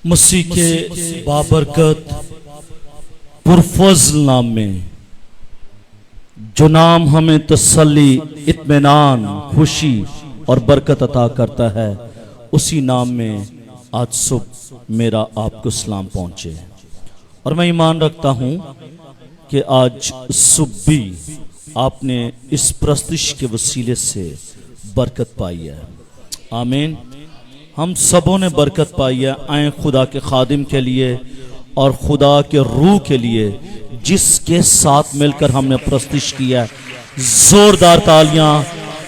مسیح کے بابرکت پرفضل نام میں، جو نام ہمیں تسلی، اطمینان، خوشی اور برکت عطا کرتا ہے، اسی نام میں آج صبح میرا آپ کو سلام پہنچے۔ اور میں ایمان رکھتا ہوں کہ آج صبح بھی آپ نے اس پرستش کے وسیلے سے برکت پائی ہے۔ آمین۔ ہم سبوں نے برکت پائی ہے۔ آئیں خدا کے خادم کے لیے اور خدا کے روح کے لیے جس کے ساتھ مل کر ہم نے پرستش کیا ہے، زوردار تالیاں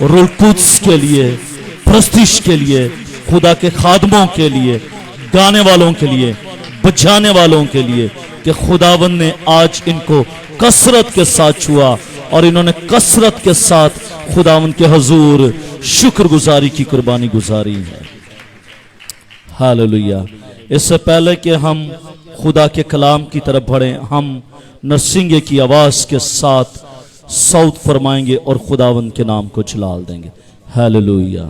روح القدس کے لیے، پرستش کے لیے، خدا کے خادموں کے لیے، گانے والوں کے لیے، بجانے والوں کے لیے، کہ خداوند نے آج ان کو کثرت کے ساتھ چھوا اور انہوں نے کثرت کے ساتھ خداوند کے حضور شکر گزاری کی قربانی گزاری ہے۔ ہاللویہ۔ اس سے پہلے کہ ہم خدا کے کلام کی طرف بڑھیں، ہم نرسنگے کی آواز کے ساتھ صوت فرمائیں گے اور خداوند کے نام کو جلال دیں گے۔ ہاللویہ۔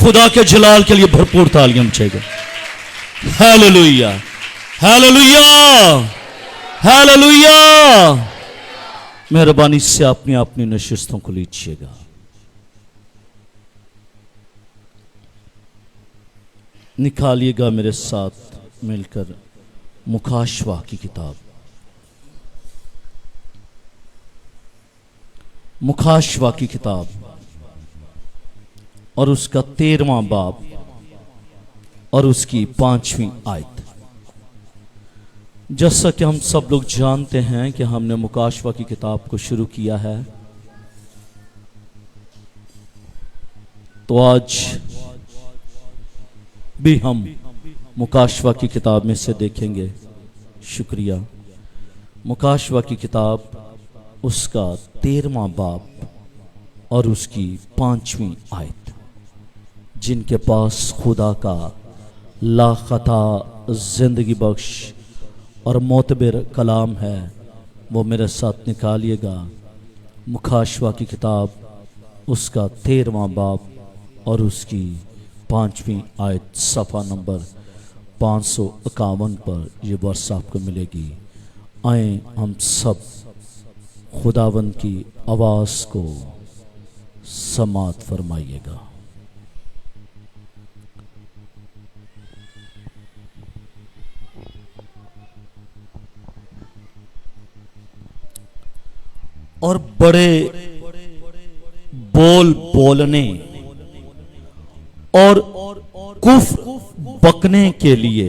خدا کے جلال کے لیے بھرپور تالیاں مچے گا۔ Hallelujah, hallelujah, hallelujah. مہربانی سے اپنی نشستوں کو لیجیے گا۔ نکالیے گا میرے ساتھ مل کر مکاشوہ کی کتاب، مکاشوہ کی کتاب اور اس کا 13واں باب اور اس کی 5ویں آیت۔ جیسا کہ ہم سب لوگ جانتے ہیں کہ ہم نے مکاشوہ کی کتاب کو شروع کیا ہے، تو آج بھی ہم مکاشوہ کی کتاب میں سے دیکھیں گے۔ شکریہ۔ مکاشوہ کی کتاب اس کا 13واں باب اور اس کی 5ویں آیت۔ جن کے پاس خدا کا لا خطا زندگی بخش اور معتبر کلام ہے، وہ میرے ساتھ نکالیے گا۔ مکاشوہ کی کتاب اس کا 13واں باب اور اس کی 5ویں آیت، صفحہ نمبر 551 پر یہ ورس آپ کو ملے گی۔ آئیں ہم سب خداوند کی آواز کو سماعت فرمائیے گا۔ اور بڑے بول بولنے اور کفر بکنے کے لیے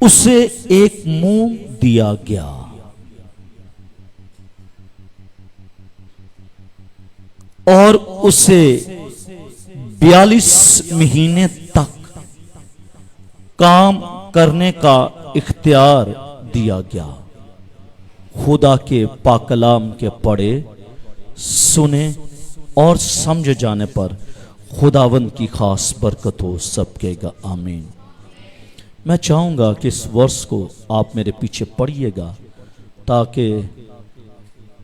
اسے ایک منہ دیا گیا، اور اسے 42 مہینے تک کام کرنے کا اختیار دیا گیا۔ خدا کے پاک کلام کے پڑھے، سنے اور سمجھ جانے پر خداوند کی خاص برکت ہو۔ سب کہے گا آمین۔ میں چاہوں گا کہ اس ورس کو آپ میرے پیچھے پڑھیے گا تاکہ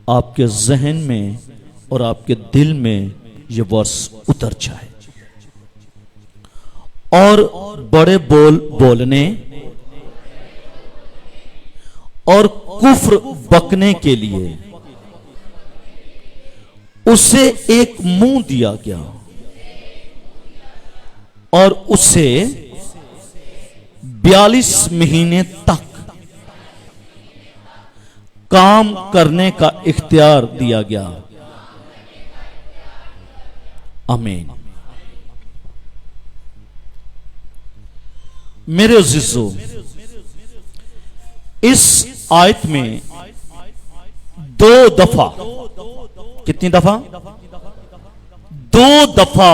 آپ کے ذہن میں اور آپ کے دل میں یہ ورس اتر جائے۔ اور بڑے بول بولنے اور کفر بکنے کے لیے اسے ایک منہ دیا گیا، اور اسے 42 مہینے تک کام کرنے کا اختیار دیا گیا۔ آمین۔ میرے عزیزو، اس آیت میں 2 دفعہ، کتنی دفعہ؟ 2 دفعہ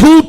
2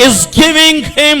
is giving him,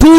2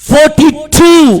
42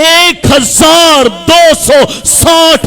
1260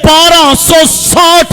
1260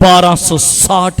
1260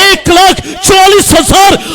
1,40,000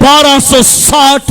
1260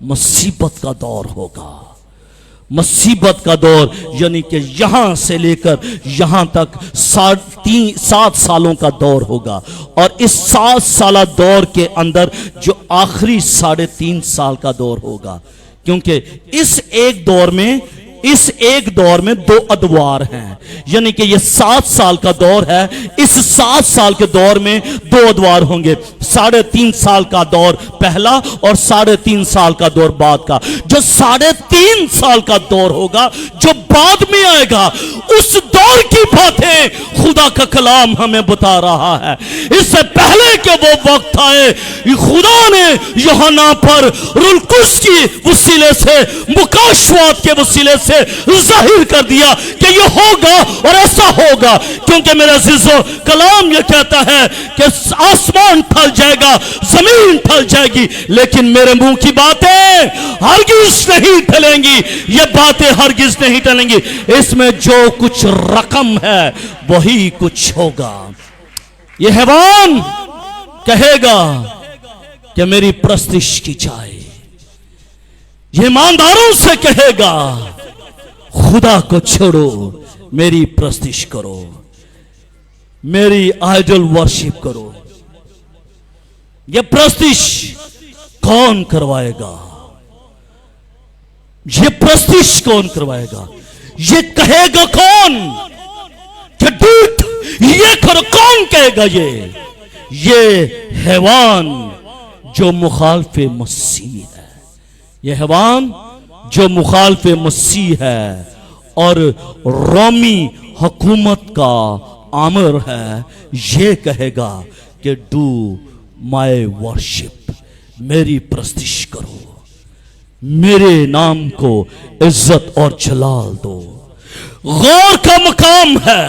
مصیبت کا دور ہوگا. مصیبت کا دور یعنی کہ یہاں سے لے کر یہاں تک 7 سالوں کا دور ہوگا. اور اس 7 سالہ دور کے اندر جو آخری 3.5 سال کا دور ہوگا, کیونکہ اس ایک دور میں 2 ادوار ہیں, یعنی کہ یہ 7 سال کا دور ہے. اس 7 سال کے دور میں 2 ادوار ہوں گے, 3.5 سال کا دور پہلا اور 3.5 سال کا دور بعد کا. جو 3.5 سال کا دور ہوگا جو بعد میں آئے گا, اس دور کی باتیں خدا کا کلام ہمیں بتا رہا ہے. اس سے پہلے کہ وہ وقت آئے, خدا نے یوحنا پر روح القدس کی وسیلے سے, مکاشفات کے وسیلے سے ظاہر کر دیا کہ یہ ہوگا اور ایسا ہوگا. کیونکہ میرے عزیزو, کلام یہ کہتا ہے کہ آسمان ٹھل جائے گا, زمین ٹھل جائے گی, لیکن میرے منہ کی باتیں ہرگز نہیں ٹھلیں گی. یہ باتیں ہرگز نہیں ٹھلیں گی. اس میں جو کچھ رقم ہے وہی کچھ ہوگا. یہ حیوان کہے گا کہ میری پرستش کی جائے. یہ ایمانداروں سے کہے گا خدا کو چھوڑو, میری پرستش کرو, میری آئیڈل ورشپ کرو. یہ پرستش کون کروائے گا؟ یہ پرستش کون کروائے گا؟ یہ کہے گا کون کہ ڈوٹ یہ کرو؟ کون کہے گا؟ یہ حیوان جو مخالف مسیح ہے. یہ حیوان جو مخالف مسیح ہے اور رومی حکومت کا آمر ہے, یہ کہے گا کہ ڈو مائی ورشپ, میری پرستش کرو, میرے نام کو عزت اور جلال دو. غور کا مقام ہے,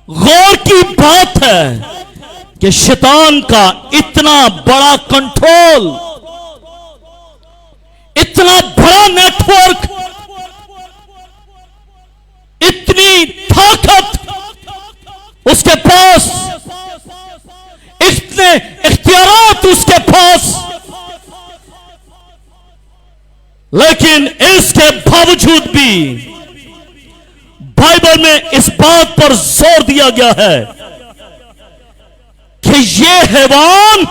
غور کی بات ہے کہ شیطان کا اتنا بڑا کنٹرول, اتنا بڑا نیٹ ورک, اتنی طاقت اس کے پاس, اتنے اختیارات اس کے پاس, لیکن اس کے باوجود بھی بائبل میں اس بات پر زور دیا گیا ہے کہ یہ حیوان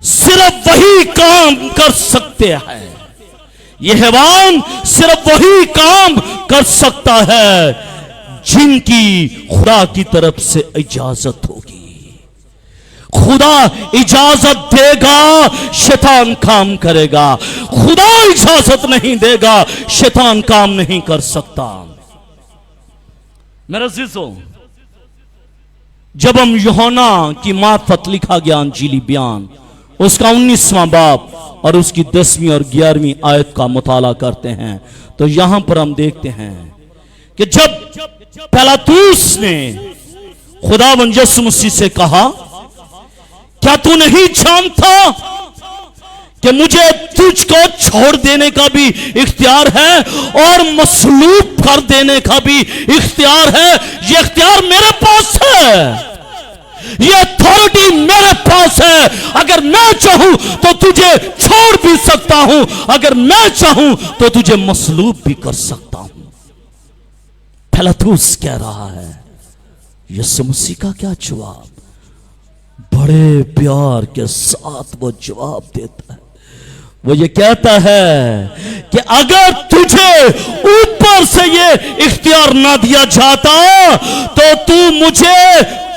صرف وہی کام کر سکتے ہیں. یہ حیوان صرف وہی کام کر سکتا ہے جن کی خدا کی طرف سے اجازت ہوگی. خدا اجازت دے گا شیطان کام کرے گا, خدا اجازت نہیں دے گا شیطان کام نہیں کر سکتا. میرے عزیزو, جب ہم یوحنا کی معرفت لکھا گیا انجیلی بیان اس کا 19واں باب اور اس کی 10ویں اور 11ویں آیت کا مطالعہ کرتے ہیں تو یہاں پر ہم دیکھتے ہیں کہ جب پیلاطوس نے خداوند یسوع مسیح سے کہا, کیا تو نہیں جانتا کہ مجھے تجھ کو چھوڑ دینے کا بھی اختیار ہے اور مصلوب کر دینے کا بھی اختیار ہے؟ یہ اختیار میرے پاس ہے, یہ اتھارٹی میرے پاس ہے. اگر میں چاہوں تو تجھے چھوڑ بھی سکتا ہوں, اگر میں چاہوں تو تجھے مصلوب بھی کر سکتا ہوں. پیلاطوس کہہ رہا ہے. یسوع مسیح کا کیا جواب؟ بڑے پیار کے ساتھ وہ جواب دیتا ہے. وہ یہ کہتا ہے کہ اگر تجھے اوپر سے یہ اختیار نہ دیا جاتا تو مجھے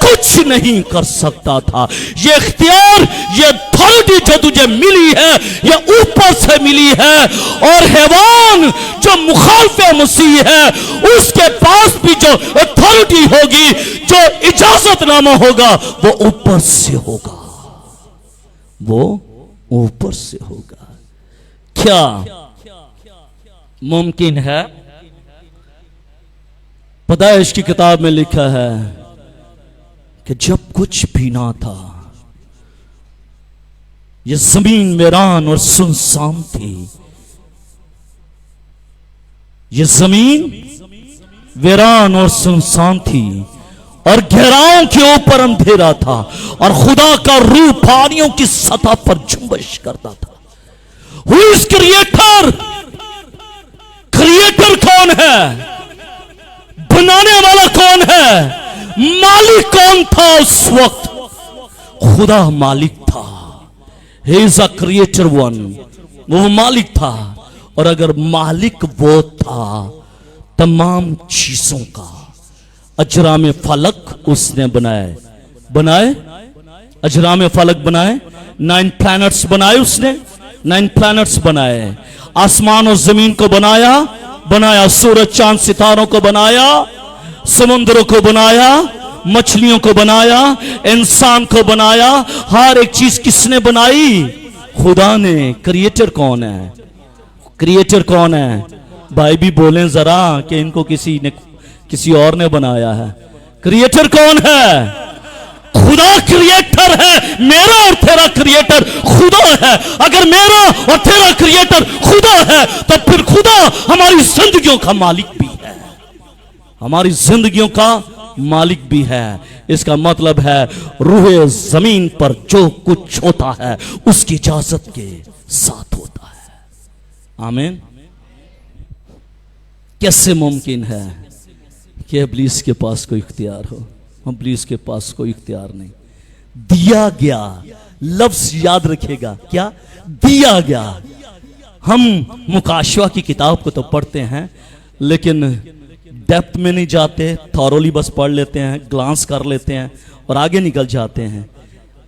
کچھ نہیں کر سکتا تھا. یہ اختیار, یہ اتھارٹی جو تجھے ملی ہے یہ اوپر سے ملی ہے, اور حیوان جو مخالف مسیح ہے اس کے پاس بھی جو اتھارٹی ہوگی, جو اجازت نامہ ہوگا وہ اوپر سے ہوگا, وہ اوپر سے ہوگا. کیا ممکن ہے؟ پیدائش کی کتاب میں لکھا ہے کہ جب کچھ بھی نہ تھا, یہ زمین ویران اور سنسان تھی. یہ زمین ویران اور سنسان تھی اور گہراؤں کے اوپر اندھیرا تھا اور خدا کا روح پہاڑیوں کی سطح پر جنبش کرتا تھا. Who is creator? کریٹر کون ہے؟ بنانے والا کون ہے؟ مالک کون تھا اس وقت؟ خدا مالک تھا. He is a creator one. وہ مالک تھا. اور اگر مالک وہ تھا تمام چیزوں کا، اجرام فلک اس نے بنائے اجرام فلک بنائے، 9 پلانٹس بنائے اس نے، 9 پلانٹس بنائے، آسمان اور زمین کو بنایا، سورج چاند ستاروں کو بنایا، سمندروں کو بنایا، مچھلیوں کو بنایا، انسان کو بنایا. ہر ایک چیز کس نے بنائی؟ خدا نے. کریٹر کون ہے؟ کریٹر کون ہے؟ بھائی بھی بولیں ذرا کہ ان کو کسی اور نے بنایا ہے. کریٹر کون ہے؟ خدا کریٹر ہے. میرا اور تیرا کریٹر خدا ہے. اگر میرا اور تیرا کریٹر خدا ہے تو پھر خدا ہماری زندگیوں کا مالک بھی ہے. ہماری زندگیوں کا مالک بھی ہے. اس کا مطلب ہے روح زمین پر جو کچھ ہوتا ہے اس کی اجازت کے ساتھ ہوتا ہے. آمین. کیسے ممکن ہے کہ ابلیس کے پاس کوئی اختیار ہو؟ ابلیس کے پاس کوئی اختیار نہیں. دیا گیا لفظ یاد رکھے گا. کیا دیا گیا؟ ہم مکاشفہ کی کتاب کو تو پڑھتے ہیں لیکن ڈیپتھ میں نہیں جاتے، تھورولی بس پڑھ لیتے ہیں، گلانس کر لیتے ہیں اور آگے نکل جاتے ہیں.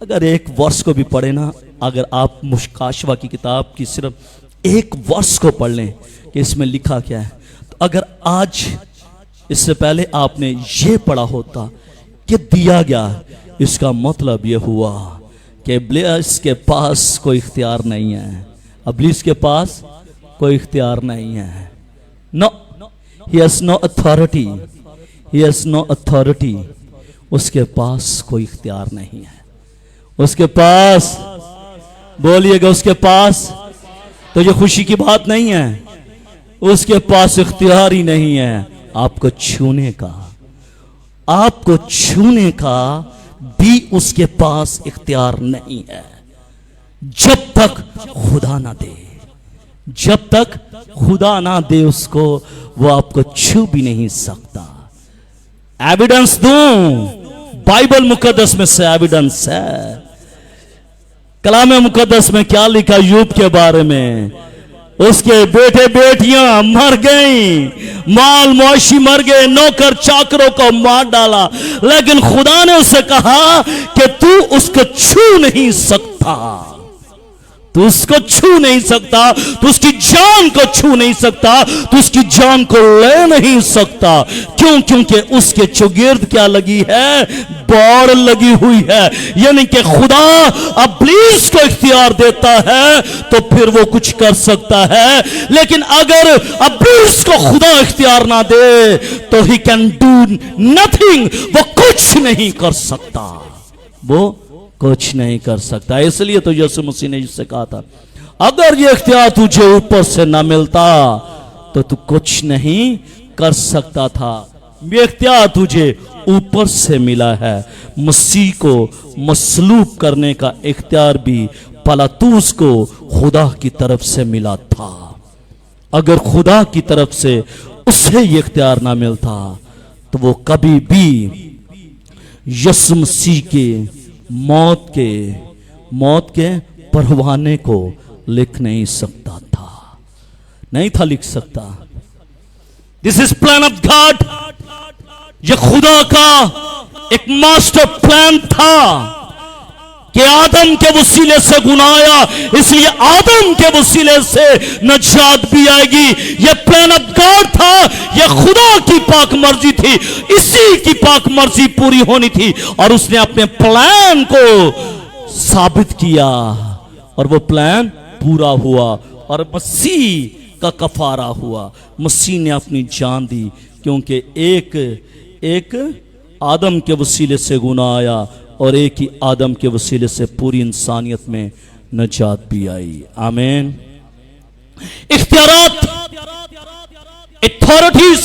اگر ایک ورس کو بھی پڑھے نا، اگر آپ مکاشفہ کی کتاب کی صرف ایک ورس کو پڑھ لیں کہ اس میں لکھا کیا ہے، تو اگر آج اس سے پہلے آپ نے یہ پڑھا ہوتا کہ دیا گیا، اس کا مطلب یہ ہوا کہ ابلیس کے پاس کوئی اختیار نہیں ہے. ابلیس کے پاس کوئی اختیار نہیں ہے. نو، he has no authority. He has no authority. اس کے پاس کوئی اختیار نہیں ہے. اس کے پاس، بولیے گا اس کے پاس. تو یہ خوشی کی بات نہیں ہے. اس کے پاس اختیار ہی نہیں ہے آپ کو چھونے کا. آپ کو چھونے کا بھی اس کے پاس اختیار نہیں ہے جب تک خدا نہ دے. جب تک خدا نہ دے اس کو، وہ آپ کو چھو بھی نہیں سکتا. ایویڈنس دوں، بائبل مقدس میں سے ایویڈنس ہے. کلام مقدس میں کیا لکھا ایوب کے بارے میں؟ اس کے بیٹے بیٹیاں مر گئیں، مال مویشی مر گئے، نوکر چاکروں کو مار ڈالا، لیکن خدا نے اسے کہا کہ تو اس کو چھو نہیں سکتا. تو اس کو چھو نہیں سکتا، تو اس کی جان کو چھو نہیں سکتا، تو اس کی جان کو لے نہیں سکتا. کیوں؟ کیونکہ اس کے چوگرد کیا لگی ہے؟ باڑ لگی ہوئی ہے. یعنی کہ خدا ابلیس کو اختیار دیتا ہے تو پھر وہ کچھ کر سکتا ہے، لیکن اگر ابلیس کو خدا اختیار نہ دے تو he can do nothing. وہ کچھ نہیں کر سکتا. وہ کچھ نہیں کر سکتا. اس لیے تو یسوع مسیح نے جس سے کہا تھا اگر یہ اختیار تجھے اوپر سے نہ ملتا تو تو کچھ نہیں کر سکتا تھا. یہ اختیار تجھے اوپر سے ملا ہے. مسیح کو مصلوب کرنے کا اختیار بھی پلاطوس کو خدا کی طرف سے ملا تھا. اگر خدا کی طرف سے اسے یہ اختیار نہ ملتا تو وہ کبھی بھی یسوع مسیح کے موت کے پروانے کو لکھ نہیں سکتا تھا. نہیں تھا لکھ سکتا. This is plan of God. یہ خدا کا ایک ماسٹر پلان تھا کہ آدم کے وسیلے سے گناہ آیا، اس لیے آدم کے وسیلے سے نجات بھی آئے گی. یہ پلان آف گاڈ تھا. یہ خدا کی پاک مرضی تھی. اسی کی پاک مرضی پوری ہونی تھی اور اس نے اپنے پلان کو ثابت کیا اور وہ پلان پورا ہوا اور مسیح کا کفارہ ہوا. مسیح نے اپنی جان دی کیونکہ ایک آدم کے وسیلے سے گناہ آیا اور ایک ہی آدم کے وسیلے سے پوری انسانیت میں نجات بھی آئی. آمین. اختیارات، اتھارٹیز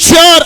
4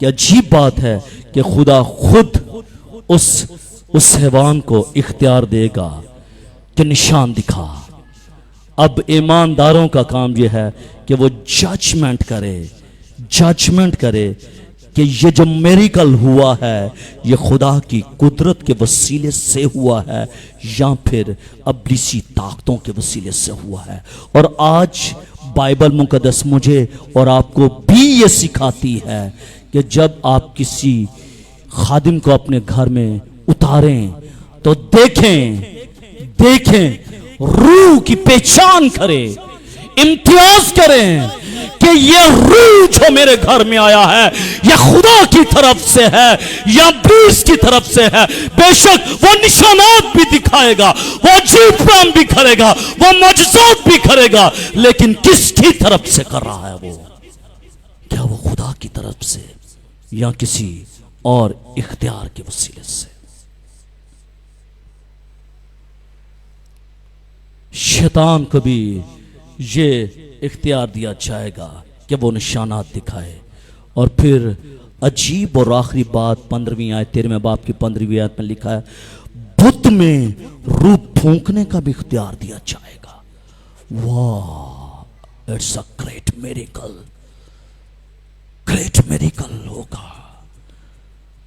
کہ عجیب بات ہے کہ خدا خود اس حیوان کو اختیار دے گا کہ نشان دکھا. اب ایمانداروں کا کام یہ ہے کہ وہ ججمنٹ کرے کہ یہ جو میریکل ہوا ہے یہ خدا کی قدرت کے وسیلے سے ہوا ہے یا پھر ابلیسی طاقتوں کے وسیلے سے ہوا ہے. اور آج بائبل مقدس مجھے اور آپ کو بھی یہ سکھاتی ہے کہ جب آپ کسی خادم کو اپنے گھر میں اتاریں تو دیکھیں روح کی پہچان کریں, امتیاز کریں کہ یہ روح جو میرے گھر میں آیا ہے یہ خدا کی طرف سے ہے یا ابلیس کی طرف سے ہے. بے شک وہ نشانات بھی دکھائے گا, وہ عجیب کام بھی کرے گا, وہ معجزات بھی کرے گا, لیکن کس کی طرف سے کر رہا ہے وہ؟ کیا وہ خدا کی طرف سے یا کسی اور اختیار کے وسیلے سے؟ شیطان کو بھی یہ اختیار دیا جائے گا کہ وہ نشانات دکھائے. اور پھر عجیب اور آخری بات 15ویں آیت 13ویں باب کی 15ویں آیت میں لکھا ہے بت میں روح پھونکنے کا بھی اختیار دیا جائے گا. واہ, اٹس اے گریٹ میریکل ہوگا.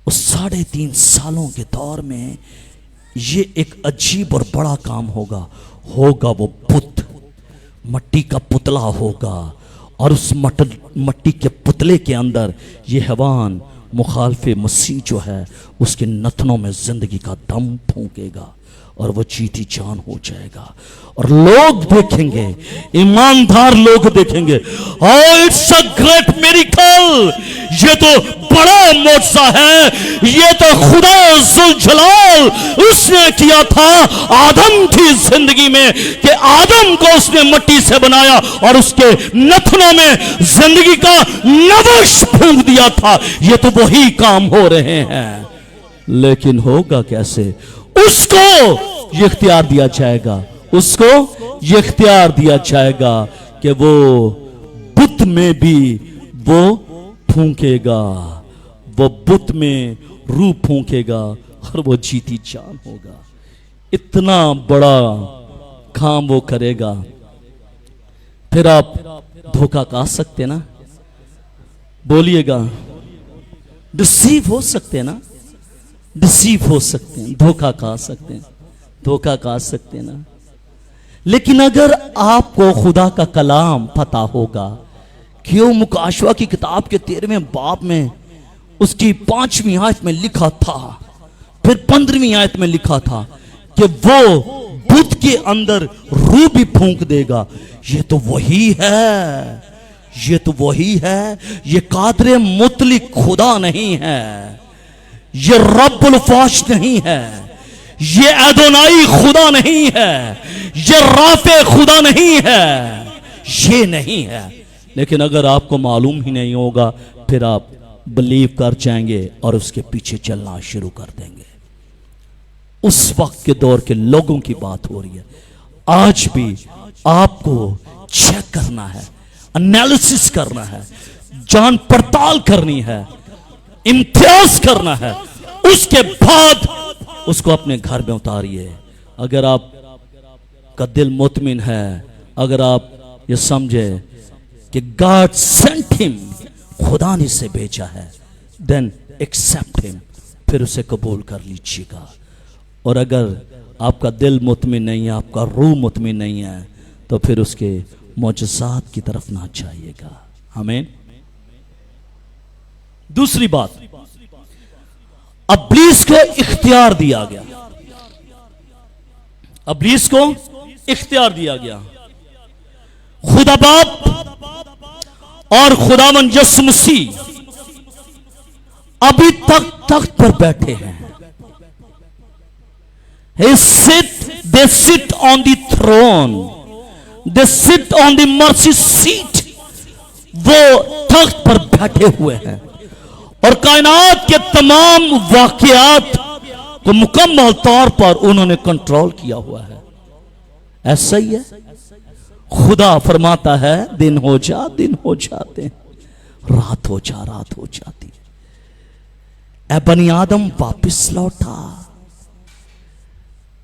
اس 3.5 سالوں کے دور میں یہ ایک عجیب اور بڑا کام ہوگا. وہ بت مٹی کا پتلا ہوگا اور اس مٹی کے پتلے کے اندر یہ حیوان مخالف مسیح جو ہے اس کے نتنوں میں زندگی کا دم پھونکے گا اور وہ جیتی جان ہو جائے گا. اور لوگ دیکھیں گے, ایماندار لوگ دیکھیں گے, اٹس اے گریٹ میریکل, یہ تو بڑا معجزہ ہے, یہ تو خدا ذوالجلال اس نے کیا تھا آدم کی زندگی میں کہ آدم کو اس نے مٹی سے بنایا اور اس کے نتنوں میں زندگی کا نوش پھونک دیا تھا. یہ تو وہی کام ہو رہے ہیں, لیکن ہوگا کیسے؟ اس کو یہ اختیار دیا جائے گا کہ وہ بت میں بھی وہ پھونکے گا, وہ بت میں روح پھونکے گا اور وہ جیتی جان ہوگا. اتنا بڑا کام وہ کرے گا. پھر آپ دھوکہ کھا سکتے نا, بولیے گا, ڈسیو ہو سکتے نا, ڈسیو ہو سکتے ہیں, دھوکہ کھا سکتے ہیں نا. لیکن اگر آپ کو خدا کا کلام پتہ ہوگا کہ مکاشوہ کی کتاب کے 13ویں باب میں اس کی 5ویں آیت میں لکھا تھا, پھر 15ویں آیت میں لکھا تھا کہ وہ بت کے اندر روح بھی پھونک دے گا. یہ تو وہی ہے, یہ قادر مطلق خدا نہیں ہے, یہ رب الفاش نہیں ہے, یہ ادونائی خدا نہیں ہے, یہ رافع خدا نہیں ہے, یہ نہیں ہے. لیکن اگر آپ کو معلوم ہی نہیں ہوگا پھر آپ بلیو کر جائیں گے اور اس کے پیچھے چلنا شروع کر دیں گے. اس وقت کے دور کے لوگوں کی بات ہو رہی ہے. آج بھی آپ کو چیک کرنا ہے, انالیسس کرنا ہے, جان پڑتال کرنی ہے, امتیاز کرنا ہے, اس کے بعد اس کو اپنے گھر میں اتاریے. اگر آپ کا دل مطمئن ہے, اگر آپ یہ سمجھے کہ God sent him, خدا نے اسے بھیجا ہے, then accept him, پھر اسے قبول کر لیجیے گا. اور اگر آپ کا دل مطمئن نہیں ہے, آپ کا روح مطمئن نہیں ہے, تو پھر اس کے معجزات کی طرف نہ جائیے گا. آمین. دوسری بات, ابلیس کو اختیار دیا گیا. ابلیس کو اختیار دیا گیا. خدا باپ اور خداوند یسوع مسیح ابھی تک تخت پر بیٹھے ہیں. They sit on the throne. They sit on the mercy seat. وہ تخت پر بیٹھے ہوئے ہیں اور کائنات کے تمام واقعات کو مکمل طور پر انہوں نے کنٹرول کیا ہوا ہے. ایسا ہی ہے, خدا فرماتا ہے دن ہو جا, دن ہو جاتے ہیں, رات ہو جا, رات ہو جاتی ہے. اے بنی آدم واپس لوٹا،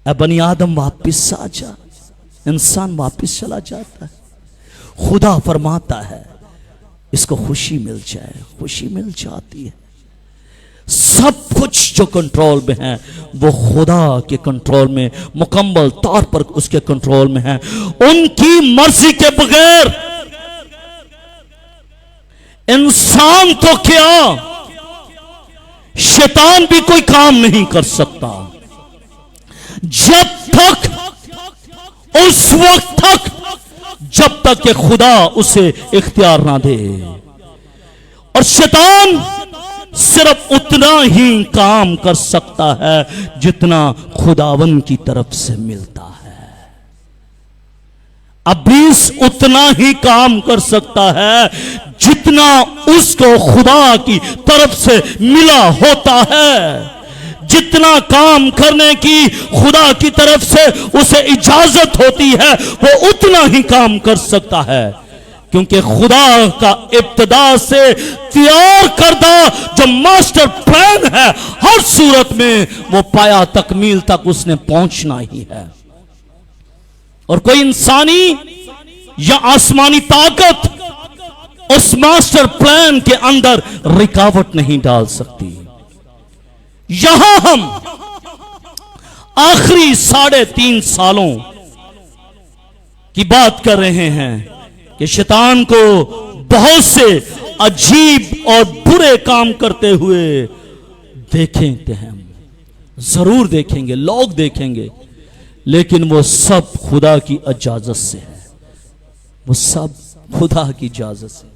اے بنی آدم واپس آ جا۔ انسان واپس چلا جاتا ہے، خدا فرماتا ہے اس کو خوشی مل جائے، خوشی مل جاتی ہے۔ سب کچھ جو کنٹرول میں ہے وہ خدا کے کنٹرول میں، مکمل طور پر اس کے کنٹرول میں ہے۔ ان کی مرضی کے بغیر انسان تو کیا، شیطان بھی کوئی کام نہیں کر سکتا جب تک، اس وقت تک جب تک کہ خدا اسے اختیار نہ دے۔ اور شیطان صرف اتنا ہی کام کر سکتا ہے جتنا خداوند کی طرف سے ملتا ہے۔ ابلیس اتنا ہی کام کر سکتا ہے جتنا اس کو خدا کی طرف سے ملا ہوتا ہے۔ جتنا کام کرنے کی خدا کی طرف سے اسے اجازت ہوتی ہے وہ اتنا ہی کام کر سکتا ہے، کیونکہ خدا کا ابتدا سے تیار کردہ جو ماسٹر پلان ہے ہر صورت میں وہ پایا تکمیل تک اس نے پہنچنا ہی ہے۔ اور کوئی انسانی یا آسمانی طاقت اس ماسٹر پلان کے اندر رکاوٹ نہیں ڈال سکتی۔ یہاں ہم آخری 3.5 سالوں کی بات کر رہے ہیں کہ شیطان کو بہت سے عجیب اور برے کام کرتے ہوئے دیکھیں گے، ہم ضرور دیکھیں گے، لوگ دیکھیں گے، لیکن وہ سب خدا کی اجازت سے ہے، وہ سب خدا کی اجازت سے۔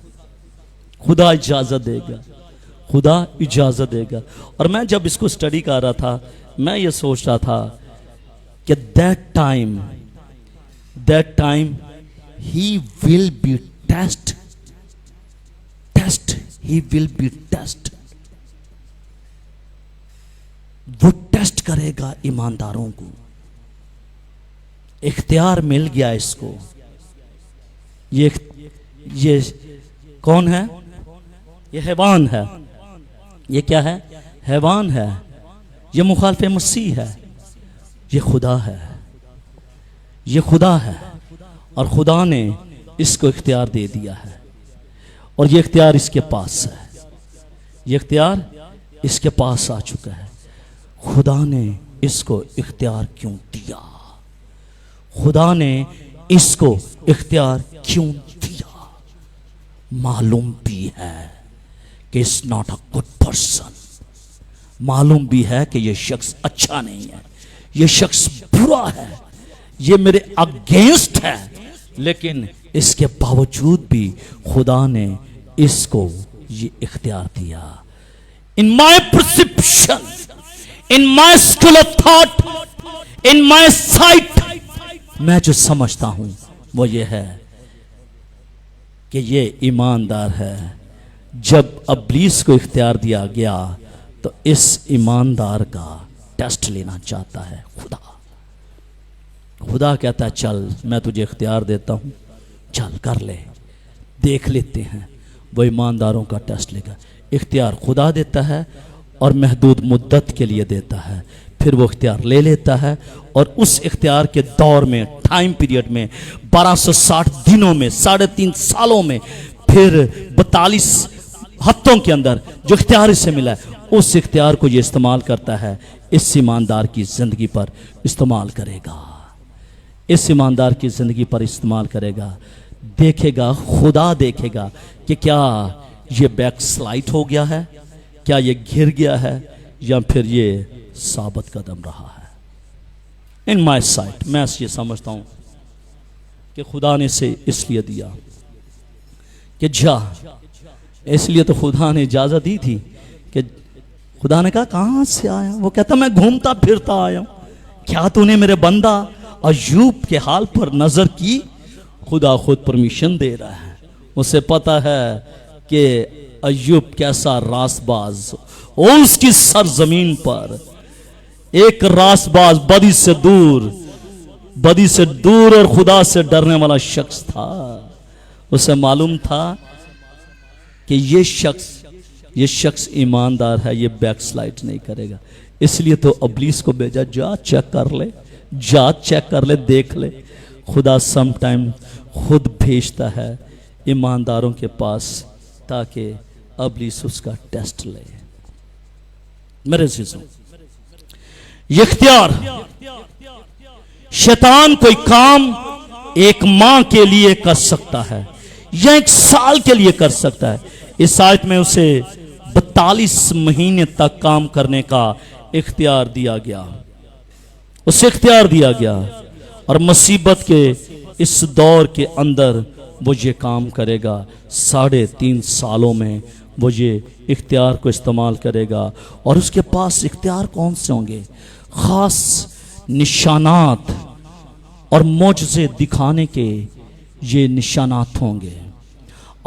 خدا اجازت دے گا، خدا اجازت دے گا۔ اور میں جب اس کو سٹڈی کر رہا تھا میں یہ سوچ رہا تھا کہ that time he will be test he will be test، وہ ٹیسٹ کرے گا ایمانداروں کو۔ اختیار مل گیا اس کو۔ یہ کون ہے؟ یہ حیوان ہے۔ یہ کیا ہے؟ حیوان ہے۔ یہ مخالف مسیح ہے۔ یہ خدا ہے، یہ خدا ہے، اور خدا نے اس کو اختیار دے دیا ہے، اور یہ اختیار اس کے پاس ہے، یہ اختیار اس کے پاس آ چکا ہے۔ خدا نے اس کو اختیار کیوں دیا؟ خدا نے اس کو اختیار کیوں دیا؟ معلوم بھی ہے کہ it's not a good person، معلوم بھی ہے کہ یہ شخص اچھا نہیں ہے، یہ شخص برا ہے، یہ میرے اگینسٹ ہے، لیکن اس کے باوجود بھی خدا نے اس کو یہ اختیار دیا۔ In my perception, in my school of thought, in my sight، میں جو سمجھتا ہوں وہ یہ ہے کہ یہ ایماندار ہے۔ جب ابلیس کو اختیار دیا گیا تو اس ایماندار کا ٹیسٹ لینا چاہتا ہے خدا۔ خدا کہتا ہے چل میں تجھے اختیار دیتا ہوں، چل کر لے، دیکھ لیتے ہیں۔ وہ ایمانداروں کا ٹیسٹ لے گا۔ اختیار خدا دیتا ہے اور محدود مدت کے لیے دیتا ہے، پھر وہ اختیار لے لیتا ہے، اور اس اختیار کے دور میں، ٹائم پیریڈ میں، 1260 دنوں میں، 3.5 سالوں میں، پھر 42 ہفتوں کے اندر جو اختیار اسے ملا ہے اس اختیار کو یہ استعمال کرتا ہے، اس ایماندار کی زندگی پر استعمال کرے گا، اس ایماندار کی زندگی پر استعمال کرے گا۔ دیکھے گا، خدا دیکھے گا کہ کیا یہ بیک سلائٹ ہو گیا ہے، کیا یہ گر گیا ہے، یا پھر یہ ثابت قدم رہا ہے۔ ان مائی سائٹ میں یہ سمجھتا ہوں کہ خدا نے اسے اس لیے دیا کہ جا، اس لیے تو خدا نے اجازت دی تھی کہ خدا نے کہا کہاں سے آیا؟ وہ کہتا میں گھومتا پھرتا آیا ہوں۔ کیا تو نے میرے بندہ ایوب کے حال پر نظر کی؟ خدا خود پرمیشن دے رہا ہے، اسے پتا ہے کہ ایوب کیسا راست باز، اور اس کی سرزمین پر ایک راست باز بدی سے دور اور خدا سے ڈرنے والا شخص تھا۔ اسے معلوم تھا کہ یہ شخص یہ شخص ایماندار ہے، یہ بیک سلائڈ نہیں کرے گا۔ اس لیے تو ابلیس کو بھیجا، جا چیک کر لے، جا چیک کر لے، دیکھ لے۔ خدا سم ٹائم خود بھیجتا ہے ایمانداروں کے پاس تاکہ ابلیس اس کا ٹیسٹ لے۔ میرے عزیزوں، یہ اختیار، شیطان کوئی کام ایک ماہ کے لیے کر سکتا ہے یا ایک سال کے لیے کر سکتا ہے۔ اس آیت میں اسے 42 مہینے تک کام کرنے کا اختیار دیا گیا، اسے اختیار دیا گیا، اور مصیبت کے اس دور کے اندر وہ یہ کام کرے گا۔ 3.5 سالوں میں وہ یہ اختیار کو استعمال کرے گا، اور اس کے پاس اختیار کون سے ہوں گے؟ خاص نشانات اور معجزے دکھانے کے یہ نشانات ہوں گے۔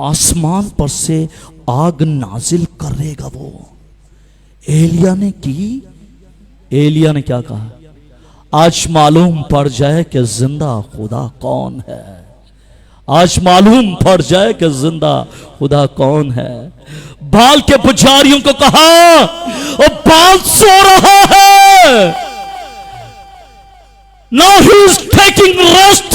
آسمان پر سے آگ نازل کرے گا وہ۔ ایلیا نے کی، ایلیا نے کیا کہا؟ آج معلوم پڑ جائے کہ زندہ خدا کون ہے، آج معلوم پڑ جائے کہ زندہ خدا کون ہے۔ بال کے پجاریوں کو کہا، وہ بال سو رہا ہے، now he is taking rest،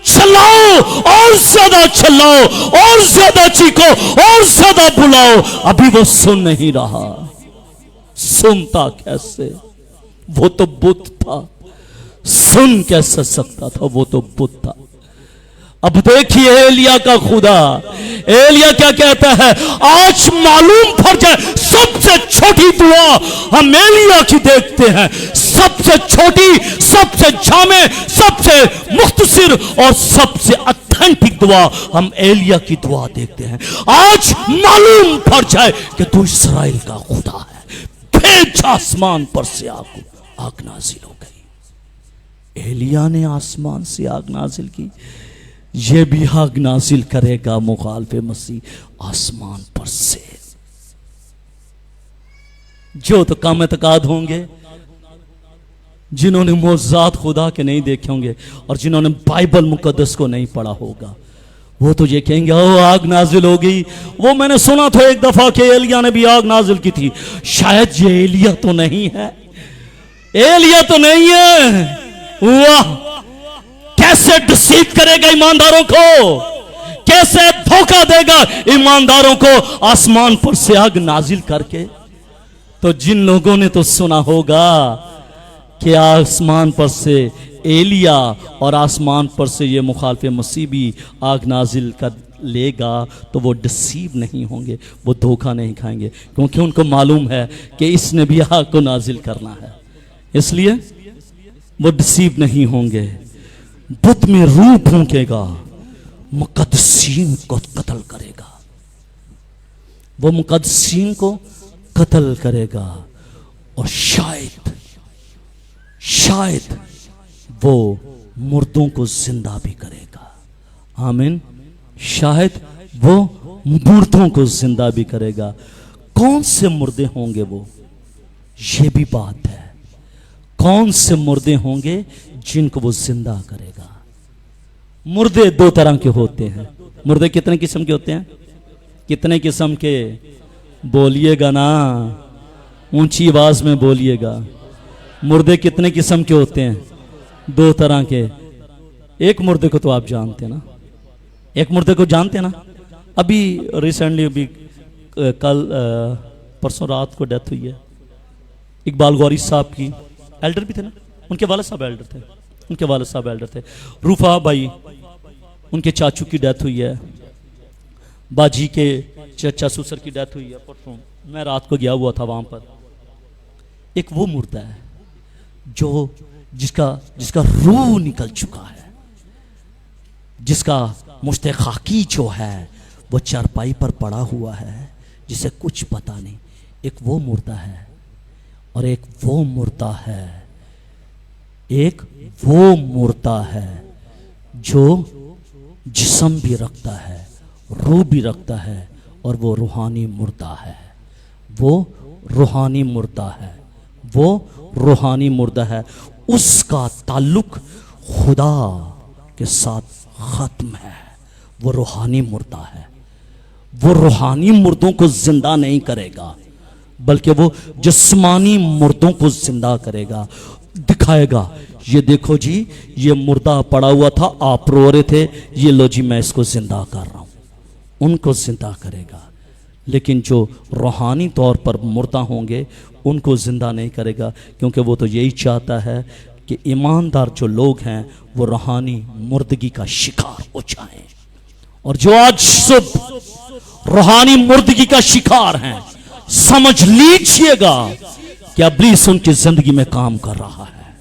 چلاؤ اور زیادہ چلاؤ اور زیادہ چیخو اور زیادہ بلاؤ۔ ابھی وہ سن نہیں رہا۔ سنتا کیسے؟ وہ تو بت تھا، سن کیسے سکتا تھا؟ وہ تو بت تھا۔ اب دیکھیے ایلیا کا خدا، ایلیا کیا کہتا ہے؟ آج معلوم پڑ جائے۔ سب سے چھوٹی دعا ہم ایلیا کی دیکھتے ہیں، سب سے چھوٹی، سب سے جامع، سب سے مختصر اور سب سے اتھینٹک دعا ہم ایلیا کی دعا دیکھتے ہیں۔ آج معلوم پڑ جائے کہ تو اسرائیل کا خدا ہے، بھیج آسمان پر سے آگ نازل ہو گئی۔ ایلیا نے آسمان سے آگ نازل کی، یہ بھی آگ نازل کرے گا مخالف مسیح آسمان پر سے۔ جو تو کم اعتقاد ہوں گے، جنہوں نے معجزات خدا کے نہیں دیکھے ہوں گے اور جنہوں نے بائبل مقدس کو نہیں پڑھا ہوگا، وہ تو یہ کہیں گے او آگ نازل ہو گئی۔ وہ میں نے سنا تھا ایک دفعہ کہ ایلیا نے بھی آگ نازل کی تھی۔ شاید یہ ایلیا تو نہیں ہے، ایلیا تو نہیں ہے۔ واہ، کیسے ڈسیو کرے گا ایمانداروں کو، کیسے دھوکہ دے گا ایمانداروں کو آسمان پر سے آگ نازل کر کے۔ تو جن لوگوں نے تو سنا ہوگا کہ آسمان پر سے ایلیا اور آسمان پر سے یہ مخالف مسیح بھی آگ نازل کر لے گا، تو وہ ڈسیو نہیں ہوں گے، وہ دھوکہ نہیں کھائیں گے، کیونکہ ان کو معلوم ہے کہ اس نے بھی آگ کو نازل کرنا ہے، اس لیے وہ ڈسیو نہیں ہوں گے۔ بت میں روح پھونکے گا، مقدسین کو قتل کرے گا، وہ مقدسین کو قتل کرے گا، اور شاید وہ مردوں کو زندہ بھی کرے گا۔ آمین۔ شاید وہ مردوں کو زندہ بھی کرے گا۔ کون سے مردے ہوں گے وہ؟ یہ بھی بات ہے، کون سے مردے ہوں گے جن کو وہ زندہ کرے گا؟ مردے 2 طرح کے ہوتے ہیں۔ مردے کتنے قسم کے ہوتے ہیں؟ کتنے قسم کے؟ بولیے گا نا، اونچی آواز میں بولیے گا۔ مردے کتنے قسم کے ہوتے ہیں؟ 2 طرح کے۔ ایک مردے کو تو آپ جانتے ہیں نا، ایک مردے کو جانتے ہیں نا۔ ابھی ریسنٹلی ابھی کل پرسوں رات کو ڈیتھ ہوئی ہے اقبال غوری صاحب کی، ایلڈر بھی تھے نا، ان کے والد صاحب ایلڈر تھے، ان کے والد صاحب ایلڈر تھے۔ روفا بھائی ان کے چاچو کی ڈیتھ ہوئی ہے، باجی کے چچا سسر کی ڈیتھ ہوئی ہے پرسوں، میں رات کو گیا ہوا تھا وہاں پر۔ ایک وہ مردہ ہے جو جس کا روح نکل چکا ہے، جس کا مشت خاکی جو ہے وہ چارپائی پر پڑا ہوا ہے، جسے کچھ پتا نہیں۔ ایک وہ مردہ ہے اور ایک وہ مردہ ہے، ایک وہ مردہ ہے جو جسم بھی رکھتا ہے، روح بھی رکھتا ہے، اور وہ روحانی مردہ ہے، وہ روحانی مردہ ہے، وہ روحانی مردہ ہے۔ اس کا تعلق خدا کے ساتھ ختم ہے، وہ روحانی مردہ ہے۔ وہ روحانی مردوں کو زندہ نہیں کرے گا، بلکہ وہ جسمانی مردوں کو زندہ کرے گا، دکھائے گا یہ دیکھو جی یہ مردہ پڑا ہوا تھا، آپ رو رہے تھے، یہ لو جی میں اس کو زندہ کر رہا ہوں، ان کو زندہ کرے گا۔ لیکن جو روحانی طور پر مردہ ہوں گے ان کو زندہ نہیں کرے گا، کیونکہ وہ تو یہی چاہتا ہے کہ ایماندار جو لوگ ہیں وہ روحانی مردگی کا شکار ہو جائیں۔ اور جو آج صبح روحانی مردگی کا شکار ہیں، سمجھ لیجئے گا کہ ابلیس ان کی زندگی میں کام کر رہا ہے،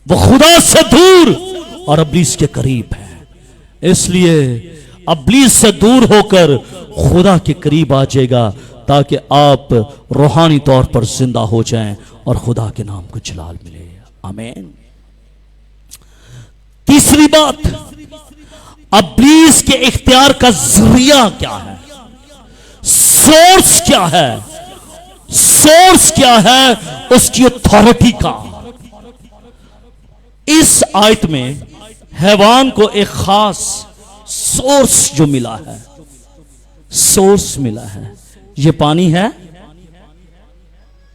وہ خدا سے دور اور ابلیس کے قریب ہے۔ اس لیے ابلیس سے دور ہو کر خدا کے قریب آ جائے گا تاکہ آپ روحانی طور پر زندہ ہو جائیں اور خدا کے نام کو جلال ملے۔ آمین۔ تیسری بات، ابلیس کے اختیار کا ذریعہ کیا ہے، سورس کیا ہے، سورس کیا ہے اس کی اتھارٹی کا۔ اس آیت میں حیوان کو ایک خاص سورس جو ملا ہے، سورس ملا ہے، یہ پانی ہے،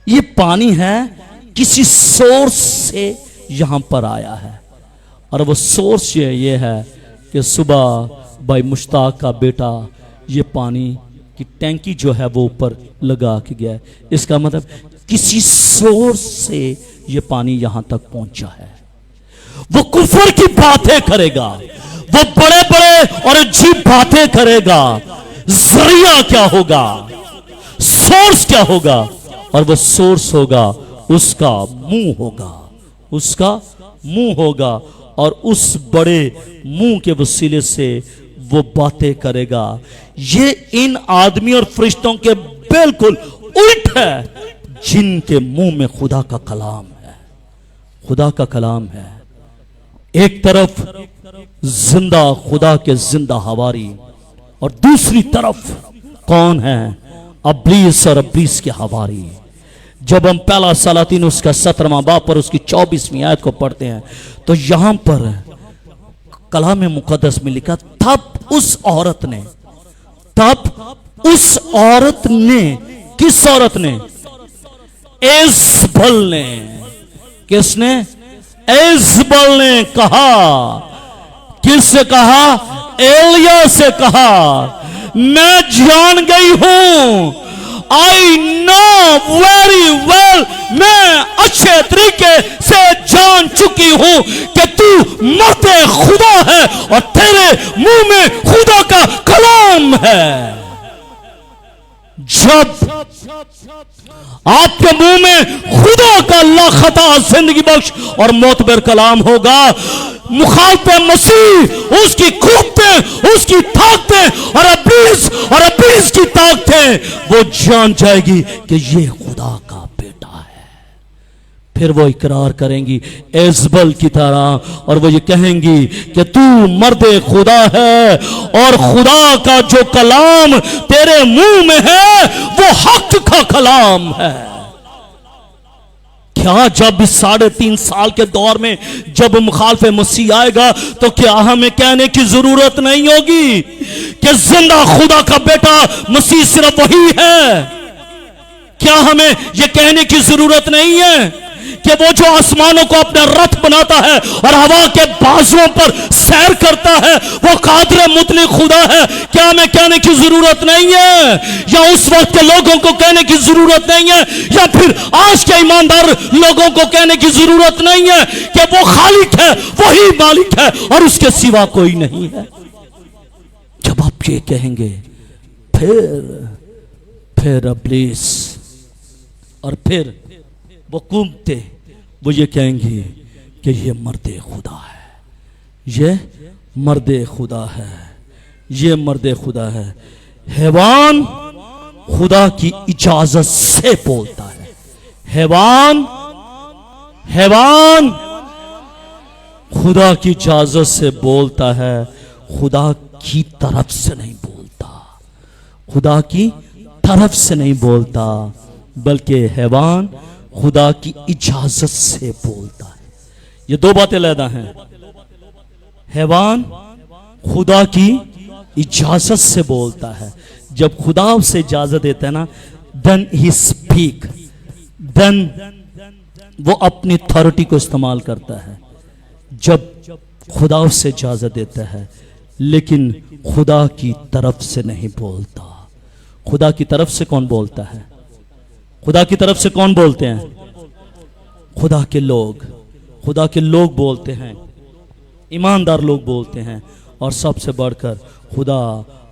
یہ پانی ہے، کسی سورس سے یہاں پر آیا ہے۔ اور وہ سورس یہ ہے کہ صبح بھائی مشتاق کا بیٹا یہ پانی کی ٹینکی جو ہے وہ اوپر لگا کے گیا ہے، اس کا مطلب کسی سورس سے یہ پانی یہاں تک پہنچا ہے۔ وہ کفر کی باتیں کرے گا، وہ بڑے بڑے اور عجیب باتیں کرے گا، ذریعہ کیا ہوگا، سورس کیا ہوگا، اور وہ سورس ہوگا اس کا منہ ہوگا، اس کا منہ ہوگا، اور اس بڑے منہ کے وسیلے سے وہ باتیں کرے گا۔ یہ ان آدمی اور فرشتوں کے بالکل الٹ ہے جن کے منہ میں خدا کا کلام ہے، خدا کا کلام ہے۔ ایک طرف زندہ خدا کے زندہ حواری، اور دوسری طرف کون ہے، ابلیس اور ابلیس کے حواری۔ جب ہم پہلا سلاطین اس کا 17واں باب پر اس کی 24ویں آیت کو پڑھتے ہیں تو یہاں پر کلام مقدس میں لکھا، تب اس عورت نے، کس عورت نے، ایزبل نے، کس نے، ایزبل نے کہا، کس سے کہا، ایلیا سے کہا، میں جان گئی ہوں، I know very well، میں اچھے طریقے سے جان چکی ہوں کہ تو مرد خدا ہے اور تیرے منہ میں خدا کا کلام ہے۔ جب آپ کے منہ میں خدا کا لاخطا زندگی بخش اور معتبر کلام ہوگا، مخالف مسیح اس کی قوتیں، اس کی طاقتیں اور ابلیس کی طاقتیں وہ جان جائے گی کہ یہ خدا کا بیٹا ہے۔ پھر وہ اقرار کریں گی ایزبل کی طرح، اور وہ یہ کہیں گی کہ تو مرد خدا ہے اور خدا کا جو کلام تیرے منہ میں ہے وہ حق کا کلام ہے۔ کیا جب اس 3.5 سال کے دور میں جب مخالف مسیح آئے گا تو کیا ہمیں کہنے کی ضرورت نہیں ہوگی کہ زندہ خدا کا بیٹا مسیح صرف وہی ہے؟ کیا ہمیں یہ کہنے کی ضرورت نہیں ہے کہ وہ جو آسمانوں کو اپنا رتھ بناتا ہے اور ہوا کے بازوؤں پر سیر کرتا ہے وہ قادر مطلق خدا ہے؟ کیا ہمیں کہنے کی ضرورت نہیں ہے، یا اس وقت کے لوگوں کو کہنے کی ضرورت نہیں ہے، یا پھر آج کے ایماندار لوگوں کو کہنے کی ضرورت نہیں ہے کہ وہ خالق ہے، وہی مالک ہے اور اس کے سوا کوئی نہیں ہے؟ جب آپ یہ کہیں گے پھر ابلیس اور پھر وہ قومتے وہ یہ کہیں گی کہ یہ مرد خدا ہے، یہ مرد خدا ہے، یہ مرد خدا ہے۔ حیوان خدا کی اجازت سے بولتا ہے، حیوان خدا کی اجازت سے بولتا ہے، خدا کی طرف سے نہیں بولتا، خدا کی طرف سے نہیں بولتا، بلکہ حیوان خدا کی اجازت سے بولتا ہے۔ یہ دو باتیں علیحدہ ہیں، حیوان خدا کی اجازت سے بولتا ہے، جب خدا اسے اجازت دیتا ہے نا then he speak, then وہ اپنی اتھارٹی کو استعمال کرتا ہے جب خدا اسے اجازت دیتا ہے، لیکن خدا کی طرف سے نہیں بولتا۔ خدا کی طرف سے کون بولتا ہے؟ خدا کی طرف سے کون بولتے ہیں؟ خدا کے لوگ بولتے ہیں، ایماندار لوگ بولتے ہیں، اور سب سے بڑھ کر خدا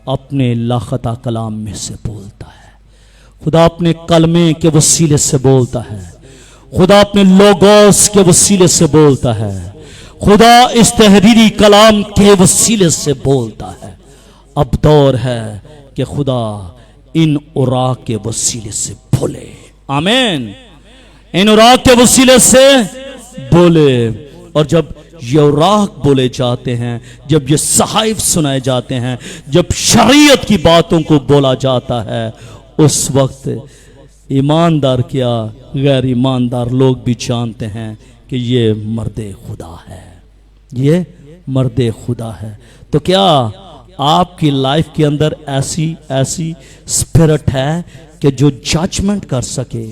اپنے لاخطا کلام میں سے بولتا ہے۔ خدا اپنے کلمے کے وسیلے سے بولتا ہے، خدا اپنے لوگوس کے وسیلے سے بولتا ہے، خدا اس تحریری کلام کے وسیلے سے بولتا ہے۔ اب دور ہے کہ خدا ان اوراق کے وسیلے سے بولے، آمین، ان اوراق کے وسیلے سے بولے۔ اور جب یہ اوراق بولے جاتے ہیں، جب یہ صحائف سنائے جاتے ہیں، جب شریعت کی باتوں کو بولا جاتا ہے، اس وقت ایماندار کیا غیر ایماندار لوگ بھی جانتے ہیں کہ یہ مرد خدا ہے، یہ مرد خدا ہے۔ تو کیا آپ کی لائف کے اندر ایسی اسپرٹ ہے کہ جو ججمنٹ کر سکے،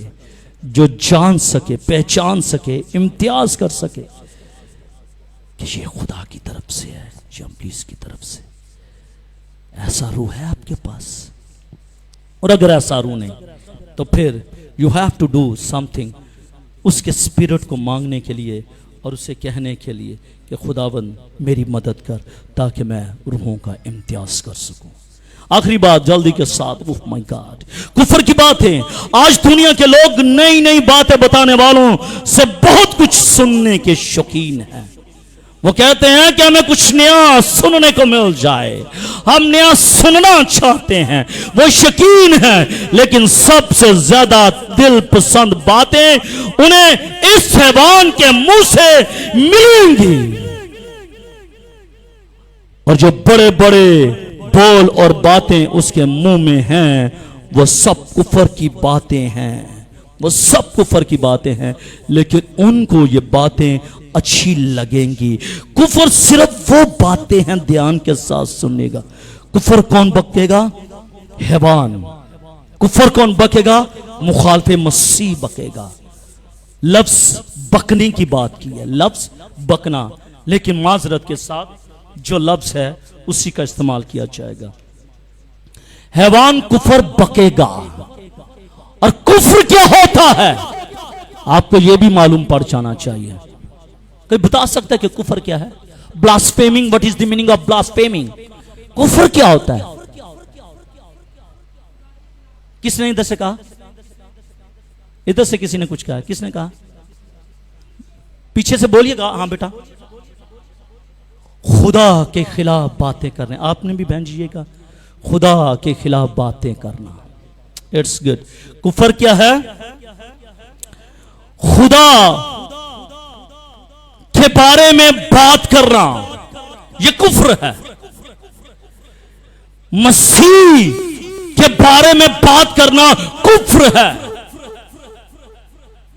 جو جان سکے، پہچان سکے، امتیاز کر سکے کہ یہ خدا کی طرف سے ہے، یہ ابلیس کی طرف سے؟ ایسا روح ہے آپ کے پاس؟ اور اگر ایسا روح نہیں تو پھر یو ہیو ٹو ڈو سم تھنگ، اس کے اسپرٹ کو مانگنے کے لیے اور اسے کہنے کے لیے کہ خداوند میری مدد کر تاکہ میں روحوں کا امتیاز کر سکوں۔ آخری بات جلدی کے ساتھ، اوہ مائی گاڈ، کفر کی باتیں۔ آج دنیا کے لوگ نئی باتیں بتانے والوں سے بہت کچھ سننے کے شوقین ہیں۔ وہ کہتے ہیں کہ ہمیں کچھ نیا سننے کو مل جائے، ہم نیا سننا چاہتے ہیں، وہ شوقین ہیں، لیکن سب سے زیادہ دل پسند باتیں انہیں اس حیوان کے منہ سے ملیں گی، اور جو بڑے بڑے بول اور باتیں اس کے منہ میں ہیں وہ سب کفر کی باتیں ہیں، وہ سب کفر کی باتیں ہیں، لیکن ان کو یہ باتیں اچھی لگیں گی۔ کفر صرف وہ باتیں ہیں، دھیان کے ساتھ سننے گا۔ کفر کون بکے گا؟ حیوان۔ کفر کون بکے گا؟ مخالف مسیح بکے گا۔ لفظ بکنے کی بات کی ہے، لفظ بکنا، لیکن معذرت کے ساتھ جو لفظ ہے اسی کا استعمال کیا جائے گا۔ حیوان کفر بکے گا، اور کفر کیا ہوتا ہے آپ کو یہ بھی معلوم پڑ جانا چاہیے۔ کوئی بتا سکتا ہے کہ کفر کیا ہے؟ بلاسفیمنگ، what is the meaning of blaspheming؟ کفر کیا ہوتا ہے؟ کس نے ادھر سے کہا؟ ادھر سے کسی نے کچھ کہا؟ کس نے کہا؟ پیچھے سے بولیے گا۔ ہاں بیٹا، خدا کے خلاف باتیں کرنے۔ آپ نے بھی بہن جی یہ کہا، خدا کے خلاف باتیں کرنا۔ It's good. کفر کیا ہے؟ خدا کے بارے میں بات کرنا، یہ کفر ہے۔ مسیح کے بارے میں بات کرنا کفر ہے۔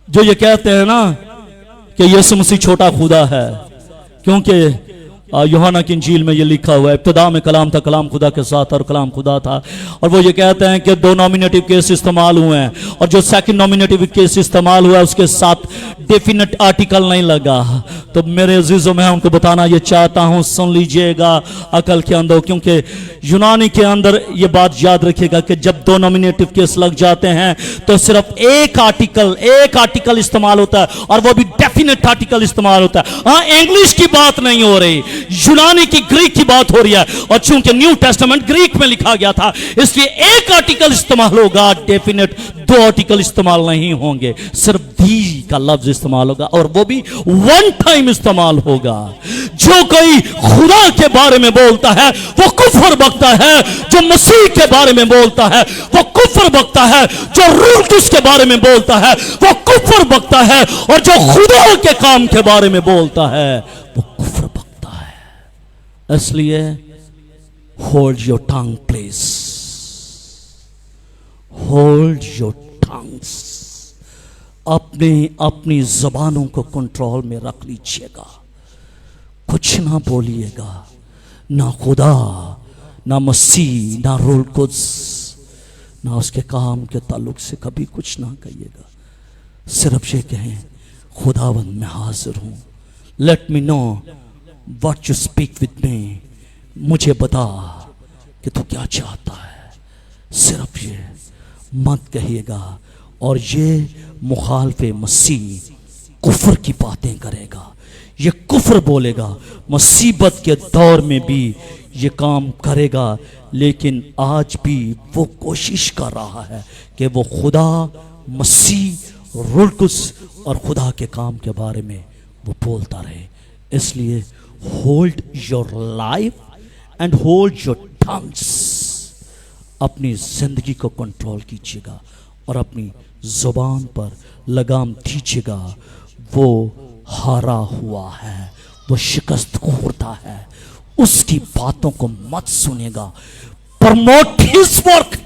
جو یہ کہتے ہیں نا کہ یسوع مسیح چھوٹا خدا ہے، کیونکہ یوحنا کی انجیل میں یہ لکھا ہوا ہے، ابتدا میں کلام تھا، کلام خدا کے ساتھ اور کلام خدا تھا۔ اور وہ یہ کہتے ہیں کہ دو نومینیٹو کیس استعمال ہوئے ہیں، اور جو سیکنڈ نومینیٹو کیس استعمال ہوا ہے اس کے ساتھ ڈیفینٹ آرٹیکل نہیں لگا۔ تو میرے عزیزوں، میں ان کو بتانا یہ چاہتا ہوں، سن لیجئے گا عقل کے اندر، کیونکہ یونانی کے اندر یہ بات یاد رکھے گا کہ جب دو نومینیٹو کیس لگ جاتے ہیں تو صرف ایک آرٹیکل استعمال ہوتا ہے، اور وہ بھی ڈیفینٹ آرٹیکل استعمال ہوتا ہے۔ ہاں، انگلش کی بات نہیں ہو رہی، یونانی کی، گریک کی بات ہو رہی ہے، اور چونکہ نیو ٹیسٹمنٹ گریک میں لکھا گیا تھا اس لیے ایک آرٹیکل استعمال ہوگا، ڈیفینٹ دو آرٹیکل استعمال نہیں ہوں گے، صرف دی کا لفظ استعمال ہوگا، اور وہ بھی ون ٹائم استعمال ہوگا۔ جو کوئی خدا کے بارے میں بولتا ہے وہ کفر بکتا ہے، جو مسیح کے بارے میں بولتا ہے وہ کفر بکتا ہے، جو روح القدس کے بارے میں بولتا ہے وہ کفر بکتا ہے، اور جو خدا کے کام کے بارے میں بولتا ہے وہ کفر بکتا ہے۔ اس لیے hold your tongue please, hold your tongues, اپنی زبانوں کو کنٹرول میں رکھ لیجئے گا۔ کچھ نہ بولیے گا، نہ خدا، نہ مسیح، نہ روح القدس، نہ اس کے کام کے تعلق سے کبھی کچھ نہ کہیے گا. صرف یہ کہیں خداوند میں حاضر ہوں. Let me know what you speak with me. مجھے بتا کہ تو کیا چاہتا ہے. صرف یہ مت کہیے گا. اور یہ مخالف مسیح کفر کی باتیں کرے گا, یہ کفر بولے گا, مصیبت کے دور میں بھی یہ کام کرے گا. لیکن آج بھی وہ کوشش کر رہا ہے کہ وہ خدا, مسیح, روح القدس اور خدا کے کام کے بارے میں وہ بولتا رہے. اس لیے hold your life and hold your tongues. اپنی زندگی کو کنٹرول کیجیے گا اور اپنی زبان پر لگام دیجیے گا. وہ ہارا ہوا ہے, وہ شکست خوردہ ہے, اس کی باتوں کو مت سنے گا. پرموٹ ہز ورک,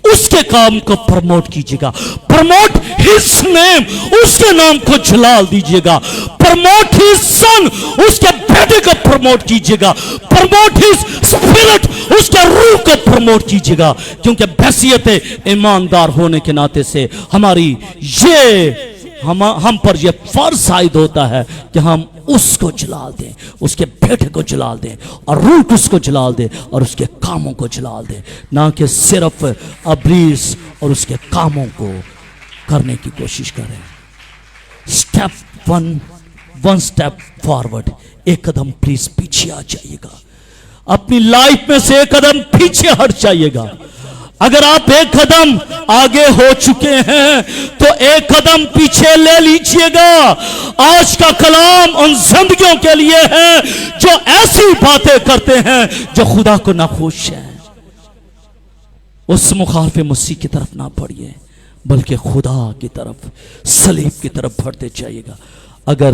اس کے کام کو پرموٹ کیجیے گا. پرموٹ ہز نیم, اس کے نام کو جلال دیجیے گا. پرموٹ ہز سن, اس کے بیٹے کو پرموٹ کیجیے گا. پرموٹ ہز اسپرٹ, اس کے روح کو پرموٹ کیجیے گا. کیونکہ بحیثیت ایماندار ہونے کے ناطے سے ہماری ہم پر یہ فرض عائد ہوتا ہے کہ ہم اس کو جلال دیں, اس کے بیٹے کو جلال دیں, اور روح اس کو جلال دیں, اور اس کے کاموں کو جلال دیں, نہ کہ صرف ابلیس اور اس کے کاموں کو کرنے کی کوشش کریں. اسٹیپ ون اسٹیپ فارورڈ, ایک قدم پلیز پیچھے آ جائیے گا. اپنی لائف میں سے ایک قدم پیچھے ہٹ جائیے گا. اگر آپ ایک قدم آگے ہو چکے ہیں تو ایک قدم پیچھے لے لیجئے گا. آج کا کلام ان زندگیوں کے لیے ہے جو ایسی باتیں کرتے ہیں جو خدا کو ناخوش ہیں. اس مخالف مسیح کی طرف نہ پڑھیے, بلکہ خدا کی طرف, صلیب کی طرف بڑھتے جائیے گا. اگر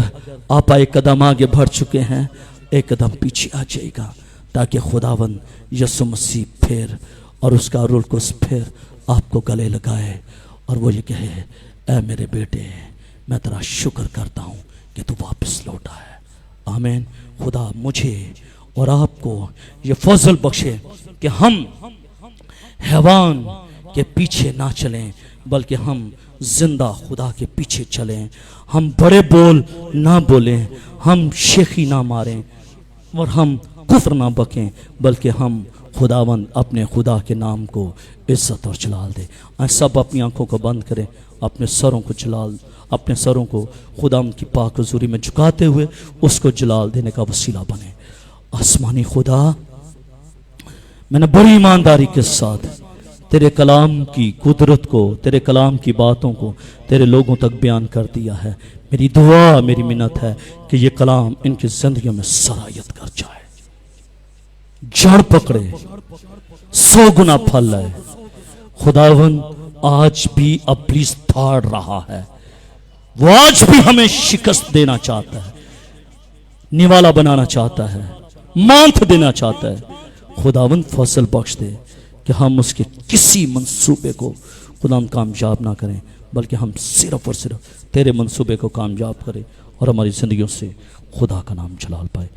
آپ ایک قدم آگے بڑھ چکے ہیں, ایک قدم پیچھے آ جائے گا, تاکہ خداوند یسوع مسیح پھر اور اس کا روح القدس پھر آپ کو گلے لگائے اور وہ یہ کہے, اے میرے بیٹے, میں تیرا شکر کرتا ہوں کہ تو واپس لوٹا ہے. آمین. خدا مجھے اور آپ کو یہ فضل بخشے کہ ہم حیوان کے پیچھے نہ چلیں, بلکہ ہم زندہ خدا کے پیچھے چلیں. ہم بڑے بول نہ بولیں, ہم شیخی نہ ماریں, اور ہم کفر نہ بکیں, بلکہ ہم خداوند اپنے خدا کے نام کو عزت اور جلال دے. سب اپنی آنکھوں کو بند کریں, اپنے سروں کو خداوند کی پاک حضوری میں جھکاتے ہوئے اس کو جلال دینے کا وسیلہ بنے. آسمانی خدا, میں نے بڑی ایمانداری کے ساتھ تیرے کلام کی قدرت کو, تیرے کلام کی باتوں کو تیرے لوگوں تک بیان کر دیا ہے. میری دعا, میری منت ہے کہ یہ کلام ان کی زندگیوں میں سرایت کر جائے, جڑ پکڑے, 100 گنا پھل لائے. خداوند آج بھی ابلیس دھاڑ رہا ہے, وہ آج بھی ہمیں شکست دینا چاہتا ہے, نوالا بنانا چاہتا ہے, مانت دینا چاہتا ہے. خداوند فضل بخش دے کہ ہم اس کے کسی منصوبے کو خداوند کامیاب نہ کریں, بلکہ ہم صرف اور صرف تیرے منصوبے کو کامیاب کریں اور ہماری زندگیوں سے خدا کا نام جلال پائے.